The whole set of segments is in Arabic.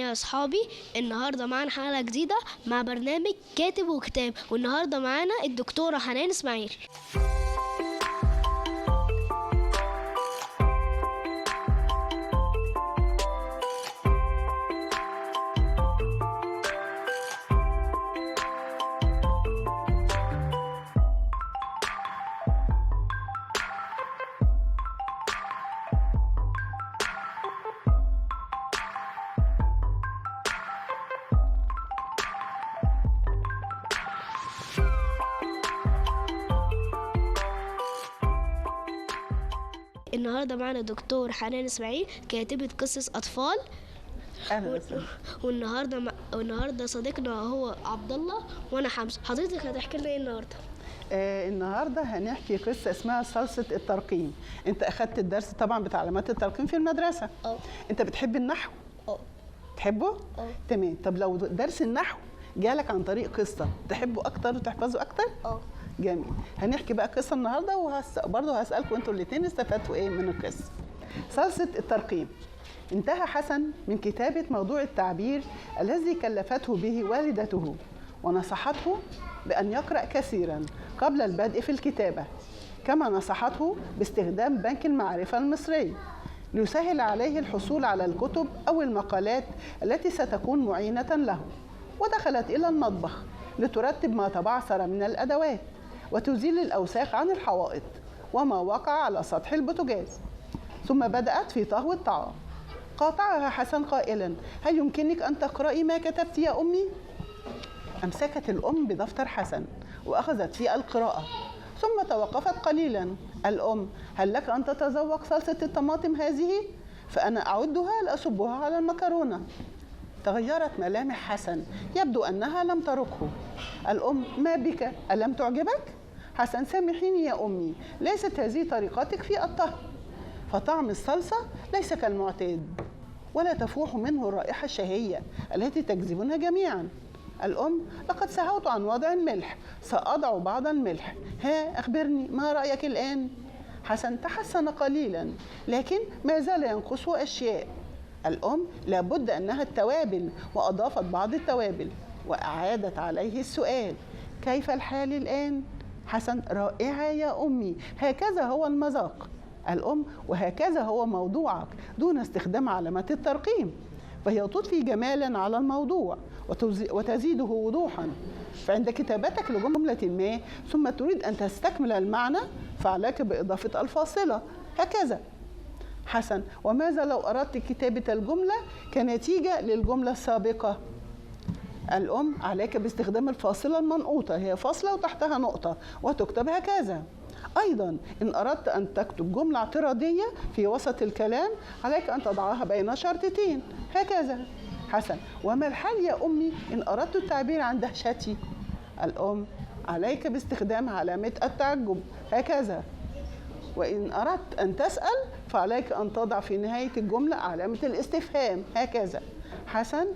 يا أصحابي، النهاردة معانا حلقة جديدة مع برنامج كاتب وكتاب، والنهاردة معانا الدكتورة حنان إسماعيل. النهارده معانا دكتور حنان إسماعيل كاتبة قصص أطفال. اهلا وسهلا. والنهارده صديقنا هو عبد الله وانا حمزه. حضرتك هتحكي لنا ايه النهارده؟ النهارده هنحكي قصه اسمها صلصه الترقيم. انت اخدت الدرس طبعا بتاع علامات الترقيم في المدرسه. انت بتحب النحو؟ تحبه؟ تمام. طب لو درس النحو جالك عن طريق قصه تحبه اكتر وتحفظه اكتر؟ جميل. هنحكي بقى قصه النهارده وبرضه هسالكم انتوا الاثنين استفدتوا ايه من القصه. صلصه الترقيم. انتهى حسن من كتابة موضوع التعبير الذي كلفته به والدته، ونصحته بأن يقرأ كثيرا قبل البدء في الكتابة، كما نصحته باستخدام بنك المعرفة المصري ليسهل عليه الحصول على الكتب أو المقالات التي ستكون معينة له. ودخلت إلى المطبخ لترتب ما تبعثر من الأدوات وتزيل الأوساخ عن الحوائط وما وقع على سطح البوتاجاز، ثم بدأت في طهو الطعام. قاطعها حسن قائلا: هل يمكنك أن تقرأي ما كتبت يا أمي؟ أمسكت الأم بدفتر حسن وأخذت في القراءة، ثم توقفت قليلا. الأم: هل لك أن تتذوق صلصة الطماطم هذه؟ فأنا أعدها لأصبها على المكرونة. تغيرت ملامح حسن، يبدو أنها لم ترقه. الأم: ما بك؟ ألم تعجبك؟ حسن: سامحيني يا أمي، ليست هذه طريقتك في الطهي، فطعم الصلصة ليس كالمعتاد ولا تفوح منه الرائحة الشهية التي تجذبنا جميعا. الأم: لقد سهوت عن وضع الملح، سأضع بعض الملح. ها، أخبرني ما رأيك الآن؟ حسن تحسن قليلا لكن ما زال ينقصه أشياء. الأم: لابد أنها التوابل، وأضافت بعض التوابل وأعادت عليه السؤال: كيف الحال الآن؟ حسن: رائعة يا أمي، هكذا هو المذاق. الأم: وهكذا هو موضوعك دون استخدام علامات الترقيم، فهي تضفي جمالا على الموضوع وتزيده وضوحا. فعند كتابتك لجملة ما ثم تريد أن تستكمل المعنى فعليك بإضافة الفاصلة هكذا. حسن: وماذا لو أردت كتابة الجملة كنتيجة للجملة السابقة؟ الأم: عليك باستخدام الفاصلة المنقوطة، هي فاصلة وتحتها نقطة وتكتب هكذا. أيضا إن أردت أن تكتب جملة اعتراضية في وسط الكلام عليك أن تضعها بين شرطتين هكذا. حسن: وما الحال يا أمي إن أردت التعبير عن دهشتي؟ الأم: عليك باستخدام علامة التعجب هكذا. وإن أردت أن تسأل فعليك أن تضع في نهاية الجملة علامة الاستفهام هكذا. حسن: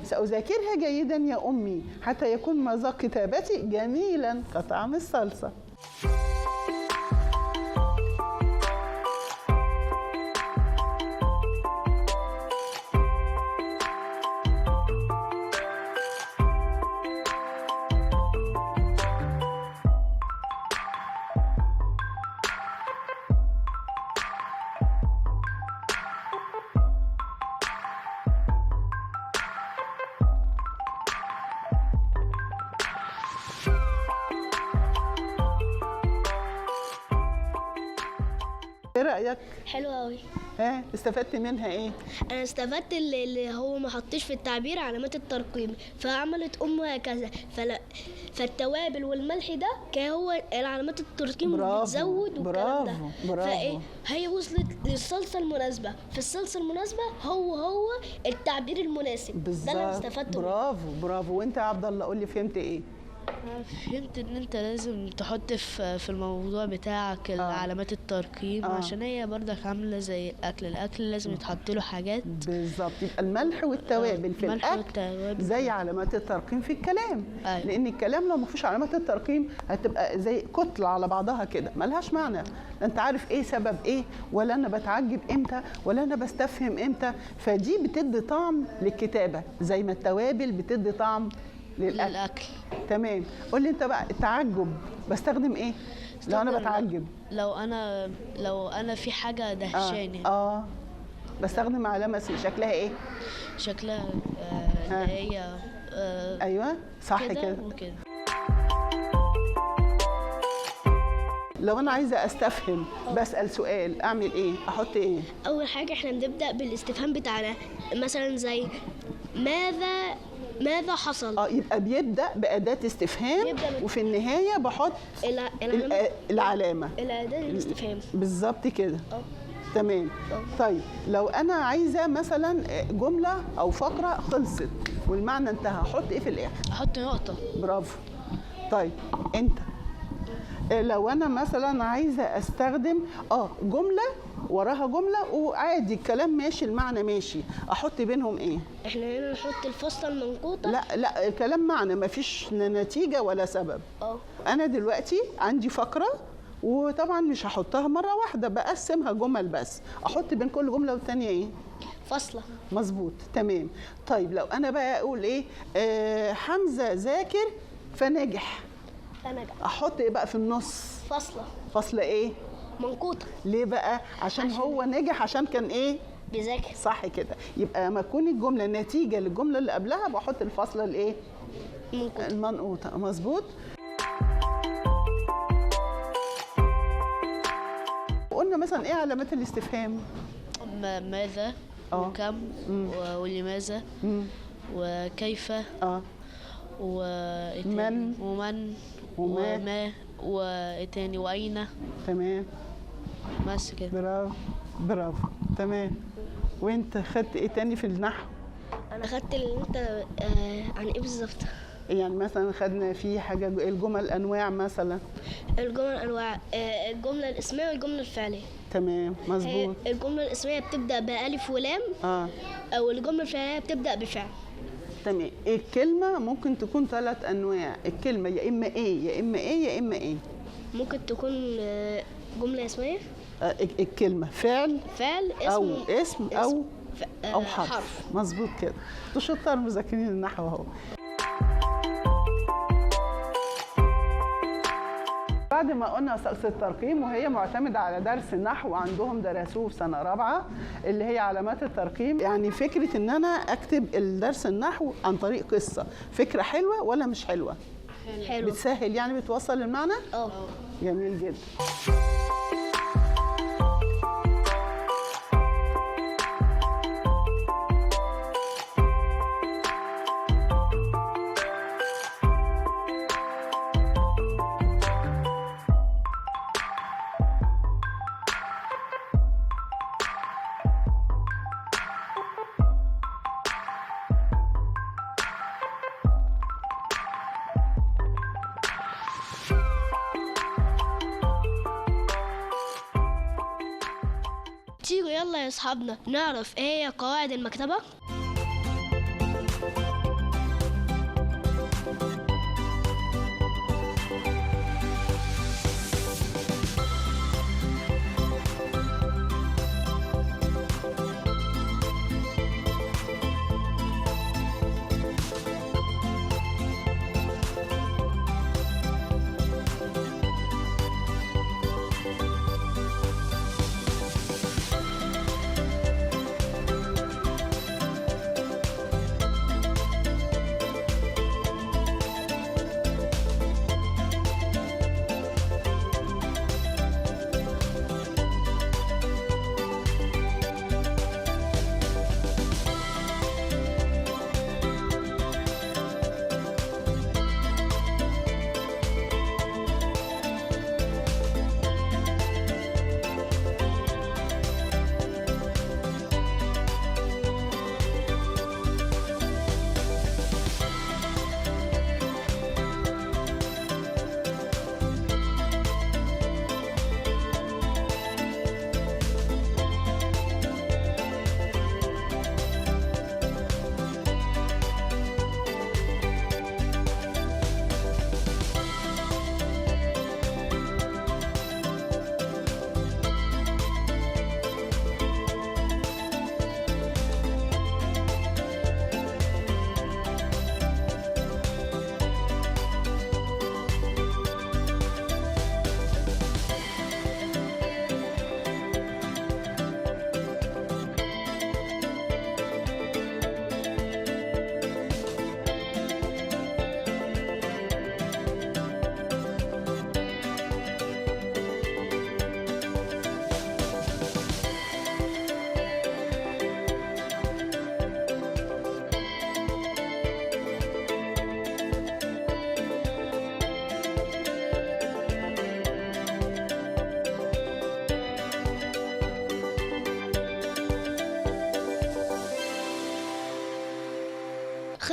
سأذاكرها جيدا يا أمي حتى يكون مذاق كتابتي جميلا كطعم الصلصة. ايه رأيك؟ حلوة أوي. ها، استفدت منها ايه؟ أنا استفدت اللي هو ما حطيش في التعبير علامات الترقيم، فعملت أمه هكذا، فالتوابل والملح ده كان هو العلامات الترقيم بتزود والكلام ده. برافو. فهي وصلت للصلصة المناسبة، في الصلصة المناسبة هو التعبير المناسب. بالظبط. ده اللي استفدته. برافو. وانت يا عبد الله قول لي فهمت ايه؟ فهمت ان انت لازم تحط في الموضوع بتاعك علامات الترقيم عشان هي برضك عامله زي الاكل لازم يتحط له حاجات بالظبط. يبقى الملح والتوابل في الاكل زي علامات الترقيم في الكلام. أيوة. لان الكلام لو ما فيش علامات الترقيم هتبقى زي كتله على بعضها كده ملهاش معنى، لا انت عارف ايه سبب ايه، ولا انا بتعجب امتى، ولا انا بستفهم امتى. فدي بتدي طعم للكتابه زي ما التوابل بتدي طعم للاكل. تمام. قول لي انت بقى التعجب بستخدم ايه لو انا بتعجب؟ لو انا في حاجه دهشاني بستخدم علامه شكلها ايه؟ شكلها اللي هي ايوه صح كده. وكده. لو انا عايزه استفهم بسال سؤال اعمل ايه؟ احط ايه؟ اول حاجه احنا بنبدا بالاستفهام بتاعنا، مثلا زي ماذا حصل؟ يبقى بيبدا باداه استفهام وفي النهايه بحط العلامه الاداه الاستفهام بالظبط كده. تمام. طيب لو انا عايزه مثلا جمله او فقره خلصت والمعنى انتهى احط ايه في الاخر؟ احط نقطه. برافو. طيب انت لو انا مثلا عايزه استخدم جمله وراها جمله وعادي الكلام ماشي المعنى ماشي، احط بينهم ايه؟ احنا هنا نحط الفاصله المنقوطه. لا الكلام معنى ما فيش نتيجه ولا سبب. انا دلوقتي عندي فقره وطبعا مش هحطها مره واحده، بقسمها جمل بس، احط بين كل جمله والثانيه ايه؟ فاصله. مظبوط. تمام. طيب لو انا بقى اقول ايه حمزه ذاكر فنجح، احط ايه بقى في النص؟ فاصله ايه؟ منقوطه. ليه بقى؟ عشان هو نجح، عشان كان ايه؟ بيذاكر. صح كده. يبقى لما تكون الجمله نتيجه للجمله اللي قبلها بحط الفاصله الايه؟ المنقوطه. مظبوط. قلنا مثلا ايه علامات الاستفهام؟ ماذا وكم ولماذا وكيف من وما وتاني واين. تمام. بس كده. برافو. تمام. وانت خدت ايه تاني في النحو؟ انا خدت اللي انت عن ايه بالظبط؟ يعني مثلا خدنا في حاجه الجمل انواع مثلا. الجمل انواع الجمله الاسميه والجمله الفعليه. تمام. مظبوط. الجمله الاسميه بتبدا بالف ولام او الجمله الفعليه بتبدا بفعل. تمام. الكلمه ممكن تكون 3 انواع، الكلمه يا اما ايه يا اما ايه يا اما ايه. ممكن تكون جمله اسميه. الكلمه فعل او اسم او حرف. مظبوط كده. انتوا شطار مذاكرين النحو اهو. بعد ما قلنا سلسلة الترقيم وهي معتمدة على درس النحو عندهم درسوه في سنة رابعة اللي هي علامات الترقيم. يعني فكرة ان انا اكتب الدرس النحو عن طريق قصة، فكرة حلوة ولا مش حلوة؟ حلوة. بتسهل يعني بتوصل المعنى؟ جميل جدا. تيجوا يلا يا اصحابنا نعرف ايه هي قواعد المكتبة.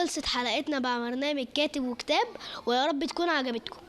خلصت حلقتنا مع برنامج كاتب وكتاب، ويا رب تكون عجبتكم.